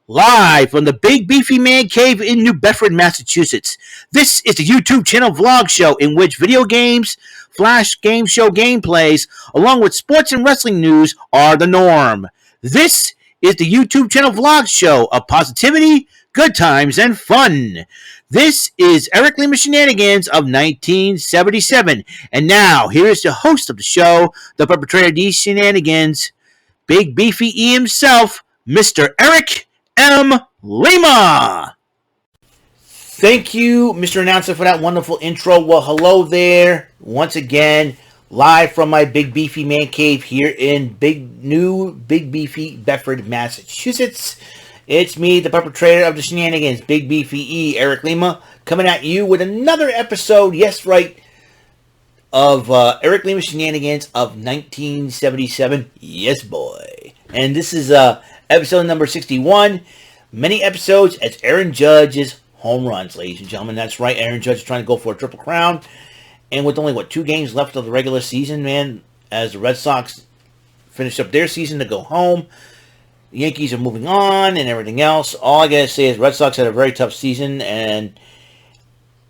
Live from the Big Beefy Man Cave in New Bedford, Massachusetts. This is the YouTube channel vlog show in which video games, flash game show gameplays, along with sports and wrestling news are the norm. This is the YouTube channel vlog show of positivity, good times, and fun. This is Eric Lima Shenanigans of 1977. And now, here is the host of the show, the perpetrator of these shenanigans, Big Beefy E himself, Mr. Eric M. Lima. Thank you, Mr. Announcer, for that wonderful intro. Well, hello there. Once again, live from my Big Beefy Man Cave here in Big Beefy, Bedford, Massachusetts. It's me, the perpetrator of the shenanigans, Big Beefy E, Eric Lima, coming at you with another episode, yes, right, of Eric Lima Shenanigans of 1977. Yes, boy. And this is episode number 61. Many episodes as Aaron Judge's home runs, ladies and gentlemen. That's right, Aaron Judge is trying to go for a triple crown. And with only, 2 games left of the regular season, man, as the Red Sox finish up their season to go home, the Yankees are moving on and everything else. All I gotta say is Red Sox had a very tough season, and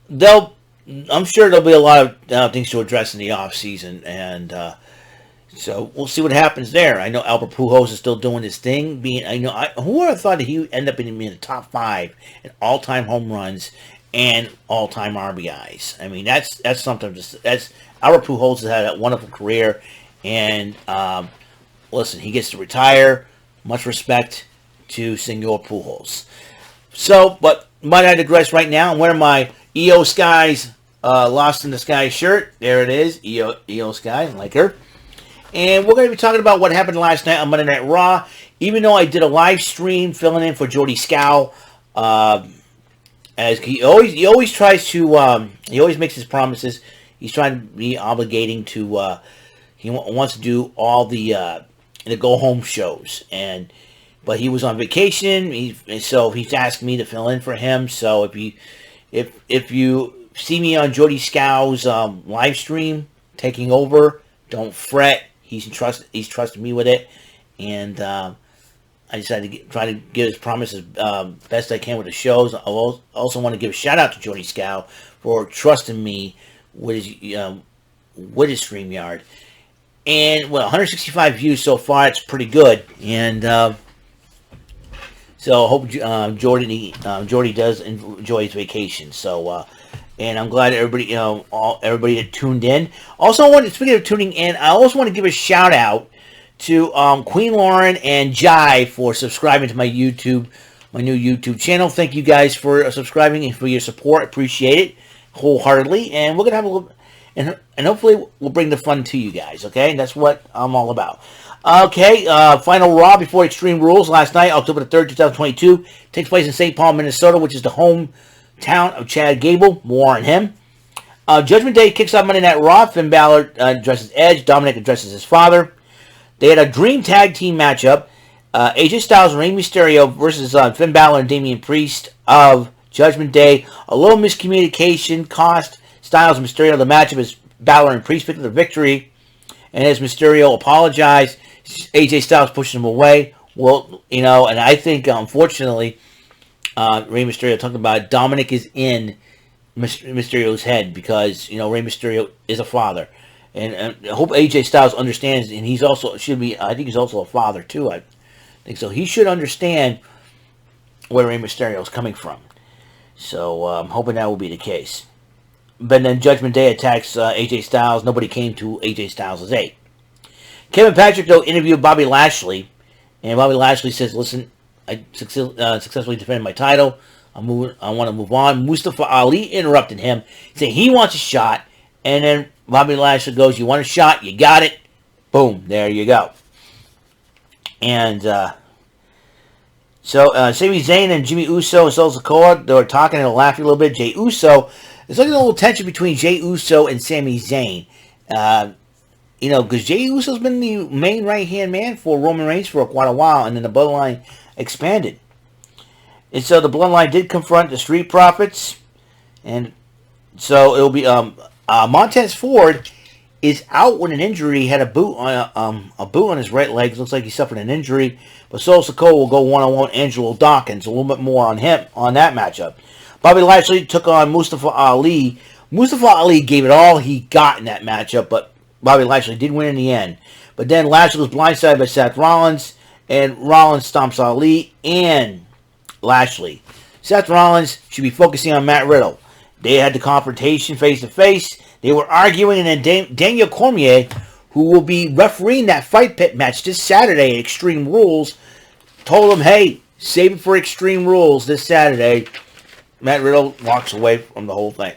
I'm sure there'll be a lot of things to address in the off season, and so we'll see what happens there. I know Albert Pujols is still doing his thing. Who would have thought that he would end up being in the top 5 in all-time home runs and all-time RBIs? I mean, that's something. Albert Pujols has had a wonderful career, and listen, he gets to retire. Much respect to Senor Pujols. So, but might I digress right now? I'm wearing my EO Skies Lost in the Sky shirt. There it is, EO Sky, I like her. And we're going to be talking about what happened last night on Monday Night Raw. Even though I did a live stream filling in for Jordy Scow, as he always tries to, he always makes his promises. He's trying to be obligating to, he wants to do all the go home shows, but he was on vacation. So he's asked me to fill in for him. So if you see me on Jordy Scow's live stream taking over, don't fret. He's trusted me with it, and I decided to try to give his promises best I can with the shows. I also want to give a shout out to Jordy Scow for trusting me with his StreamYard. And 165 views so far. It's pretty good, and so I hope Jordy does enjoy his vacation. So. And I'm glad everybody that tuned in. Also, speaking of tuning in, I also want to give a shout out to Queen Lauren and Jai for subscribing to my new YouTube channel. Thank you guys for subscribing and for your support. Appreciate it wholeheartedly. And we're gonna have a little, and hopefully we'll bring the fun to you guys. Okay, and that's what I'm all about. Okay, final Raw before Extreme Rules last night, October the 3rd, 2022, takes place in St. Paul, Minnesota, which is the home town of Chad Gable. More on him. Judgment Day kicks off Monday Night Raw. Finn Balor addresses Edge. Dominic addresses his father. They had a dream tag team matchup. AJ Styles and Rey Mysterio versus Finn Balor and Damian Priest of Judgment Day. A little miscommunication cost Styles and Mysterio the matchup as Balor and Priest picked up the victory. And as Mysterio apologized, AJ Styles pushed him away. Well, and I think, unfortunately, Rey Mysterio talking about Dominic is in Mysterio's head because Rey Mysterio is a father, and I hope AJ Styles understands, and he's also I think he's also a father too. I think so. He should understand where Rey Mysterio is coming from. So I'm hoping that will be the case. But then Judgment Day attacks AJ Styles. Nobody came to AJ Styles' aid. Kevin Patrick though interviewed Bobby Lashley, and Bobby Lashley says, "Listen, I successfully defended my title. I want to move on." Mustafa Ali interrupted him, saying he wants a shot. And then Bobby Lashley goes, "You want a shot? You got it. Boom. There you go." And so Sami Zayn and Jimmy Uso and Solo Sikoa, they were talking and laughing a little bit. Jey Uso, there's like a little tension between Jey Uso and Sami Zayn. Because Jey Uso's been the main right-hand man for Roman Reigns for quite a while, and then the bloodline expanded. And so the bloodline did confront the Street Profits, and so it'll be Montez Ford is out with an injury. He had a boot on his right leg. Looks like he suffered an injury. But Solo Sikoa will go one-on-one with Angelo Dawkins. A little bit more on him on that matchup. Bobby Lashley took on Mustafa Ali. Mustafa Ali gave it all he got in that matchup, but Bobby Lashley did win in the end. But then Lashley was blindsided by Seth Rollins, and Rollins stomps Ali and Lashley. Seth Rollins should be focusing on Matt Riddle. They had the confrontation face-to-face. They were arguing, and then Daniel Cormier, who will be refereeing that fight pit match this Saturday at Extreme Rules, told him, hey, save it for Extreme Rules this Saturday. Matt Riddle walks away from the whole thing.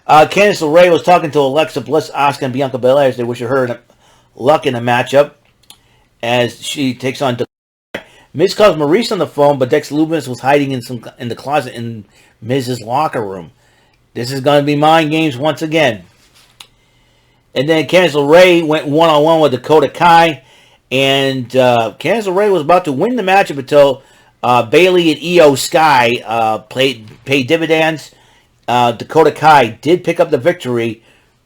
Candice LeRae was talking to Alexa Bliss, Asuka, and Bianca Belair as they wish her luck in the matchup as she takes on Miz calls Maurice on the phone, but Dex Lubis was hiding in the closet in Miz's locker room. This is going to be mind games once again. And then Candice LeRae went one-on-one with Dakota Kai, and Candice LeRae was about to win the matchup until Bayley and Io Sky paid dividends. Dakota Kai did pick up the victory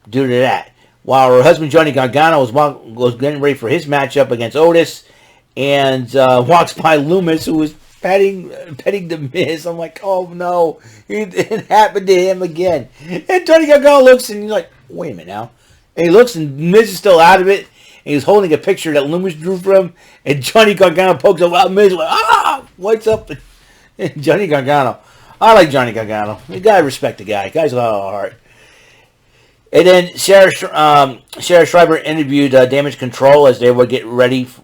due to that. While her husband Johnny Gargano was getting ready for his matchup against Otis, and walks by Loomis, who was petting the Miz. I'm like, oh no, it happened to him again. And Johnny Gargano looks and he's like, wait a minute now. And he looks and Miz is still out of it. And he's holding a picture that Loomis drew for him. And Johnny Gargano pokes up out Miz like, what's up? And Johnny Gargano. I like Johnny Gargano. You gotta respect the guy. The guy's got a lot of heart. And then Sarah Schreiber interviewed Damage Control as they were getting ready for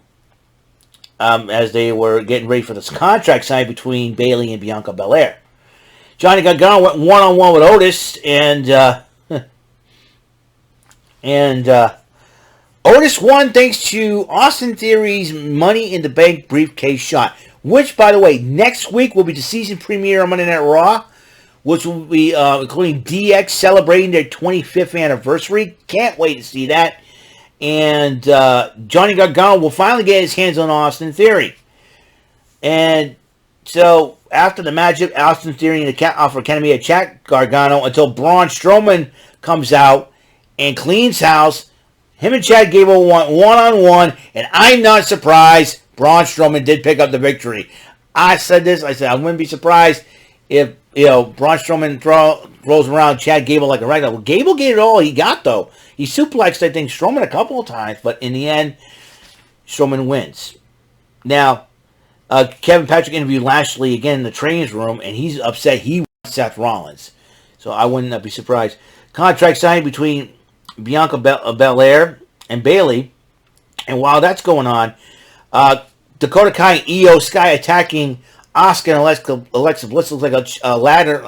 this contract sign between Bayley and Bianca Belair. Johnny Gargano went one-on-one with Otis, and Otis won thanks to Austin Theory's Money in the Bank briefcase shot, which, by the way, next week will be the season premiere on Monday Night Raw, which will be including DX celebrating their 25th anniversary. Can't wait to see that. And Johnny Gargano will finally get his hands on Austin Theory. And so after the matchup, Austin Theory and the Alpha Academy attack Gargano until Braun Strowman comes out and cleans house. Him and Chad Gable went one-on-one, and I'm not surprised Braun Strowman did pick up the victory. I said I wouldn't be surprised if, Braun Strowman throws around Chad Gable like a ragdoll. Well, Gable gave it all he got, though. He suplexed, I think, Strowman a couple of times, but in the end, Strowman wins. Now, Kevin Patrick interviewed Lashley again in the training room, and he's upset he wants Seth Rollins. So I wouldn't be surprised. Contract signed between Bianca Belair and Bayley, and while that's going on, Dakota Kai and Io Sky attacking Asuka and Alexa Bliss. Looks like a ladder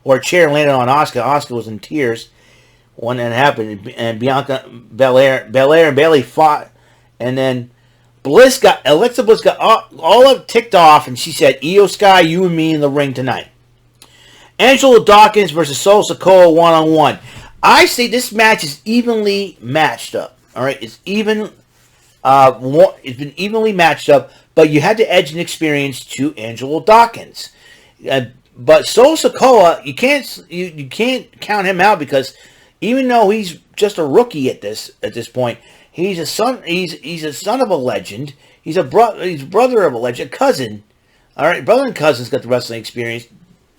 or a chair landed on Asuka. Asuka was in tears when that happened, and Belair and Bayley fought, and then Alexa Bliss got all up ticked off, and she said, Io Sky, you and me in the ring tonight. Angelo Dawkins versus Solo Sikoa one-on-one. I say this match is evenly matched up. All right, it's been evenly matched up, but you had to edge and experience to Angelo Dawkins. But Solo Sikoa, you can't count him out, because even though he's just a rookie at this point, he's a son of a legend. He's brother of a legend, a cousin. All right, brother and cousin's got the wrestling experience.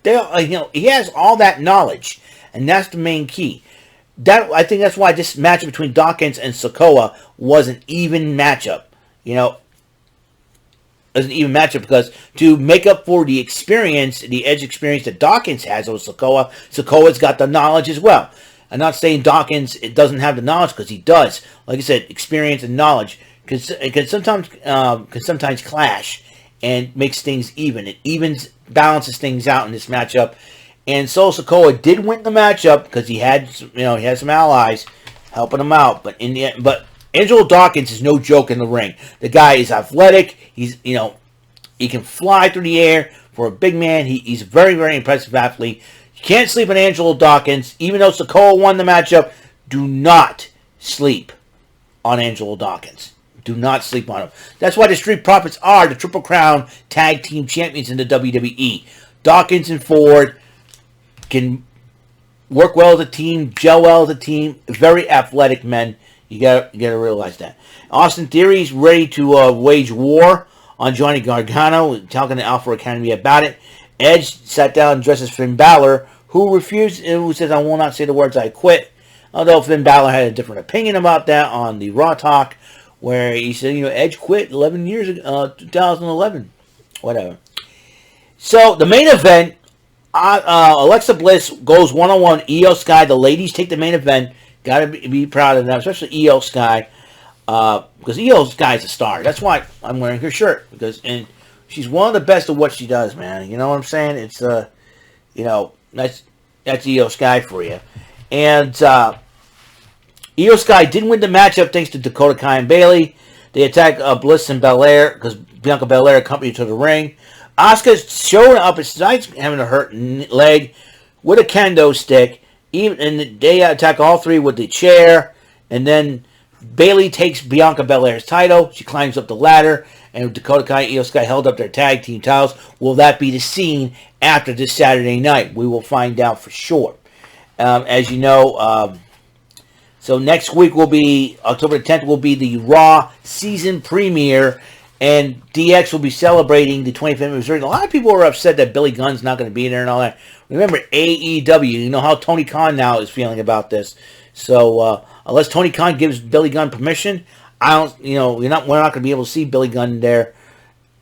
He has all that knowledge, and that's the main key. I think that's why this matchup between Dawkins and Sikoa was an even matchup. As an even matchup, because to make up for the experience, the edge experience that Dawkins has over Sikoa, Sikoa's got the knowledge as well. I'm not saying Dawkins doesn't have the knowledge, because he does. Like I said, experience and knowledge can sometimes clash and makes things even. It balances things out in this matchup. And Solo Sikoa did win the matchup because he had some allies helping him out. But in the end, Angelo Dawkins is no joke in the ring. The guy is athletic. He can fly through the air for a big man. He's a very, very impressive athlete. You can't sleep on Angelo Dawkins. Even though Sikoa won the matchup, do not sleep on Angelo Dawkins. Do not sleep on him. That's why the Street Profits are the Triple Crown Tag Team Champions in the WWE. Dawkins and Ford can work well as a team, gel well as a team. Very athletic men. You gotta realize that. Austin Theory's ready to wage war on Johnny Gargano, talking to Alpha Academy about it. Edge sat down and dressed as Finn Balor, who refused and who says, "I will not say the words I quit." Although Finn Balor had a different opinion about that on the Raw Talk, where he said, Edge quit 11 years ago, 2011, whatever. So the main event, Alexa Bliss goes one-on-one. Io Sky, the ladies take the main event. Got to be proud of them, especially Io Sky, because Io Sky is a star. That's why I'm wearing her shirt, and she's one of the best at what she does, man. You know what I'm saying? It's that's Io Sky for you. And Io Sky didn't win the matchup thanks to Dakota Kai and Bayley. They attack Bliss and Belair because Bianca Belair accompanied her to the ring. Asuka's showing up besides having a hurt leg with a kendo stick. And they attack all three with the chair. And then Bayley takes Bianca Belair's title. She climbs up the ladder. And Dakota Kai and Io Sky held up their tag team titles. Will that be the scene after this Saturday night? We will find out for sure. As you know, so next week will be, October 10th will be the Raw season premiere. And DX will be celebrating the 25th anniversary. A lot of people are upset that Billy Gunn's not going to be there and all that. Remember, AEW, you know how Tony Khan now is feeling about this. So, unless Tony Khan gives Billy Gunn permission, we're not going to be able to see Billy Gunn there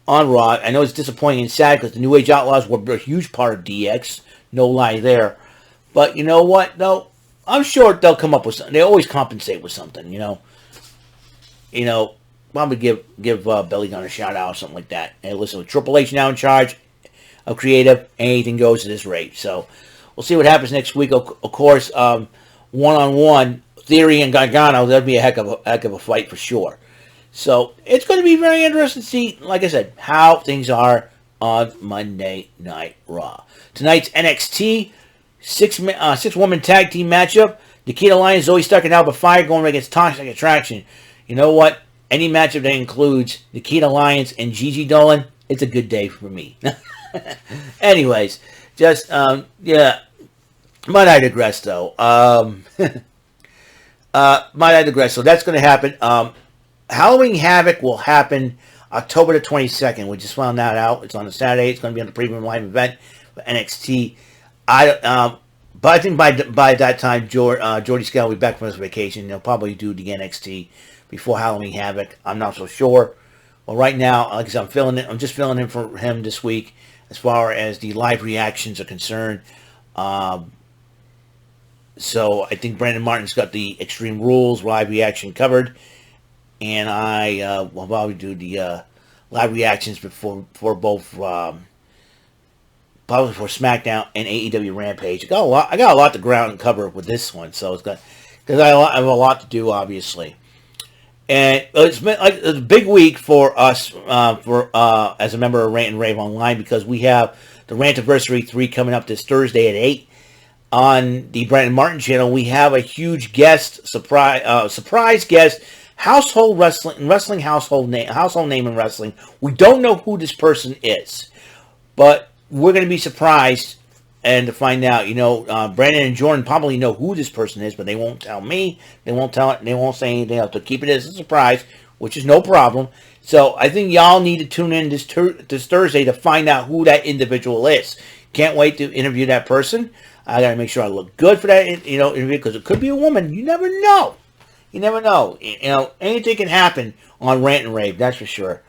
on Raw. I know it's disappointing and sad because the New Age Outlaws were a huge part of DX. No lie there. But you know what, though? I'm sure they'll come up with something. They always compensate with something, Probably give Billy Gunn a shout out or something like that. And listen, with Triple H now in charge of creative, anything goes at this rate. So we'll see what happens next week. Of course, one-on-one, Theory and Gargano, that'll be a heck of a fight for sure. So it's going to be very interesting to see, like I said, how things are on Monday Night Raw. Tonight's NXT six-woman tag team matchup. Nikita Lyons, Zoe Stark, and Alba Fire going against Toxic Attraction. You know what? Any matchup that includes Nikita Lyons and Gigi Dolan, it's a good day for me. Anyways, just, might I digress, though. Might I digress. So that's going to happen. Halloween Havoc will happen October the 22nd. We just found that out. It's on a Saturday. It's going to be on the premium live event for NXT. But I think by that time, Jordy Scott will be back from his vacation. They'll probably do the NXT before Halloween Havoc. I'm not so sure. Well, right now, like I said, I'm just filling in for him this week as far as the live reactions are concerned. So I think Brandon Martin's got the Extreme Rules live reaction covered. And I will probably do the live reactions for both, probably for SmackDown and AEW Rampage. I got a lot to ground and cover with this one. So it's got, because I have a lot to do, obviously. And it's been like a big week for us, as a member of Rant and Rave Online, because we have the Rantiversary 3 coming up this Thursday at 8 on the Brandon Martin channel. We have a huge guest, surprise guest, household name in wrestling. We don't know who this person is, but we're going to be surprised and to find out. Brandon and Jordan probably know who this person is, but they won't tell me. They won't tell it. They won't say anything else. They'll keep it as a surprise, which is no problem. So I think y'all need to tune in this Thursday to find out who that individual is. Can't wait to interview that person. I got to make sure I look good for that, interview, because it could be a woman. You never know. You never know. Anything can happen on Rant and Rave. That's for sure.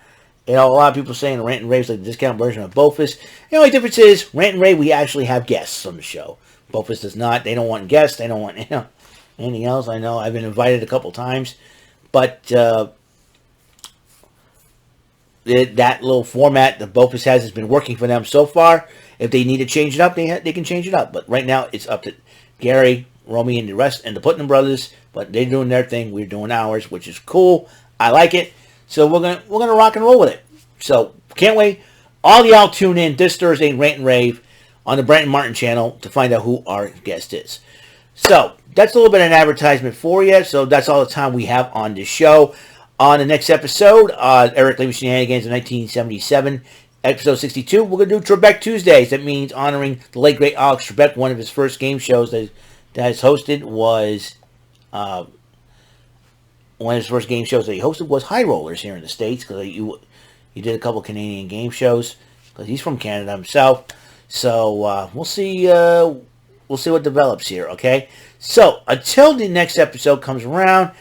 A lot of people saying Rant and Rave is like the discount version of Bofus. The only difference is, Rant and Rave, we actually have guests on the show. Bofus does not. They don't want guests. They don't want anything else. I know I've been invited a couple times. But that little format that Bofus has been working for them so far. If they need to change it up, they can change it up. But right now, it's up to Gary, Romy, and the rest, and the Putnam brothers. But they're doing their thing. We're doing ours, which is cool. I like it. So we're gonna rock and roll with it. So can't wait. All y'all tune in this Thursday, Rant and Rave, on the Brandon Martin channel to find out who our guest is. So that's a little bit of an advertisement for you. So that's all the time we have on this show. On the next episode, Eric Lima Shenanigans in 1977 Episode 62, we're going to do Trebek Tuesdays. That means honoring the late, great Alex Trebek. One of his first game shows that has hosted was... one of his first game shows that he hosted was High Rollers here in the States, because he did a couple Canadian game shows, because he's from Canada himself. So we'll see what develops here, okay? So until the next episode comes around,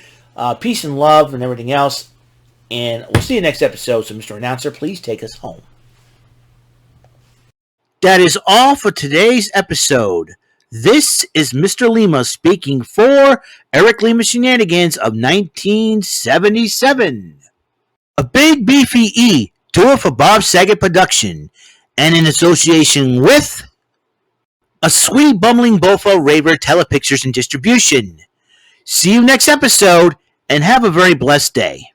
peace and love and everything else, and we'll see you next episode. So Mr. Announcer, please take us home. That is all for today's episode. This is Mr. Lima speaking for Eric Lima Shenanigans of 1977. A Big Beefy E, tour for Bob Saget production, and in association with a Sweet Bumbling Bofo Raver Telepictures and Distribution. See you next episode, and have a very blessed day.